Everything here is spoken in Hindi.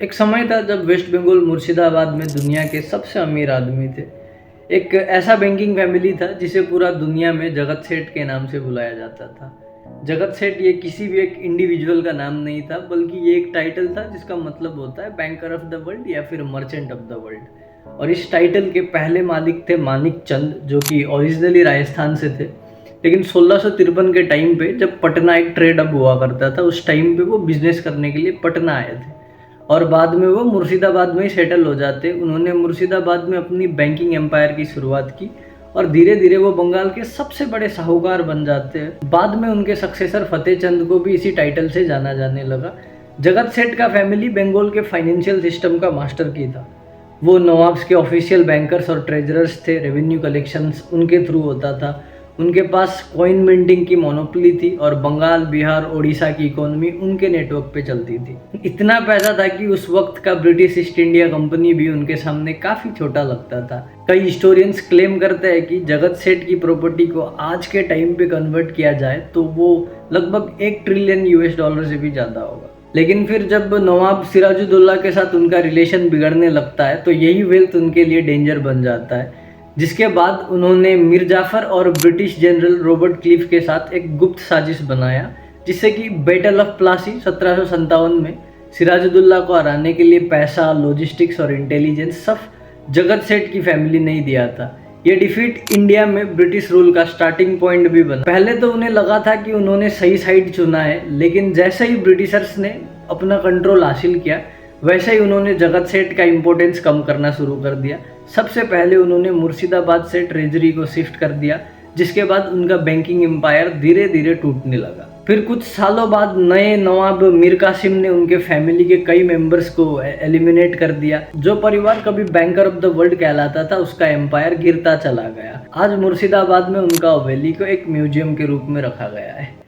एक समय था जब वेस्ट बंगाल मुर्शिदाबाद में दुनिया के सबसे अमीर आदमी थे। एक ऐसा बैंकिंग फैमिली था जिसे पूरा दुनिया में जगत सेठ के नाम से बुलाया जाता था। जगत सेठ ये किसी भी एक इंडिविजुअल का नाम नहीं था, बल्कि ये एक टाइटल था जिसका मतलब होता है बैंकर ऑफ द वर्ल्ड या फिर मर्चेंट ऑफ द वर्ल्ड। और इस टाइटल के पहले मालिक थे मानिक चंद, जो कि ओरिजिनली राजस्थान से थे। लेकिन 1653 के टाइम पे जब पटना एक ट्रेड हब हुआ करता था, उस टाइम पे वो बिजनेस करने के लिए पटना आए थे और बाद में वो मुर्शिदाबाद में ही सेटल हो जाते। उन्होंने मुर्शिदाबाद में अपनी बैंकिंग एम्पायर की शुरुआत की और धीरे धीरे वो बंगाल के सबसे बड़े साहूकार बन जाते हैं। बाद में उनके सक्सेसर फतेह चंद को भी इसी टाइटल से जाना जाने लगा। जगत सेठ का फैमिली बंगाल के फाइनेंशियल सिस्टम का मास्टर की था। वो नवाब्स के ऑफिशियल बैंकर्स और ट्रेजरर्स थे। रेवेन्यू कलेक्शंस उनके थ्रू होता था। उनके पास कॉइन मिंटिंग की मोनोपोली थी और बंगाल, बिहार, ओडिशा की इकोनॉमी उनके नेटवर्क पे चलती थी। इतना पैसा था कि उस वक्त का ब्रिटिश ईस्ट इंडिया कंपनी भी उनके सामने काफ़ी छोटा लगता था। कई हिस्टोरियंस क्लेम करते हैं कि जगत सेठ की प्रॉपर्टी को आज के टाइम पे कन्वर्ट किया जाए तो वो लगभग 1 ट्रिलियन US डॉलर से भी ज़्यादा होगा। लेकिन फिर जब नवाब सिराजुद्दौला के साथ उनका रिलेशन बिगड़ने लगता है तो यही वेल्थ उनके लिए डेंजर बन जाता है, जिसके बाद उन्होंने मीर जाफर और ब्रिटिश जनरल रॉबर्ट क्लिफ के साथ एक गुप्त साजिश बनाया, जिससे कि बैटल ऑफ प्लासी 1757 में सिराजुद्दौला को हराने के लिए पैसा, लॉजिस्टिक्स और इंटेलिजेंस सब जगत सेठ की फैमिली ने ही दिया था। ये डिफीट इंडिया में ब्रिटिश रूल का स्टार्टिंग पॉइंट भी बना। पहले तो उन्हें लगा था कि उन्होंने सही साइड चुना है, लेकिन जैसे ही ब्रिटिशर्स ने अपना कंट्रोल हासिल किया वैसे ही उन्होंने जगत सेठ का इम्पोर्टेंस कम करना शुरू कर दिया। सबसे पहले उन्होंने मुर्शिदाबाद से ट्रेजरी को शिफ्ट कर दिया, जिसके बाद उनका बैंकिंग एम्पायर धीरे धीरे टूटने लगा। फिर कुछ सालों बाद नए नवाब मीर कासिम ने उनके फैमिली के कई मेंबर्स को एलिमिनेट कर दिया। जो परिवार कभी बैंकर ऑफ द वर्ल्ड कहलाता था, उसका एम्पायर गिरता चला गया। आज मुर्शिदाबाद में उनका हवेली को एक म्यूजियम के रूप में रखा गया है।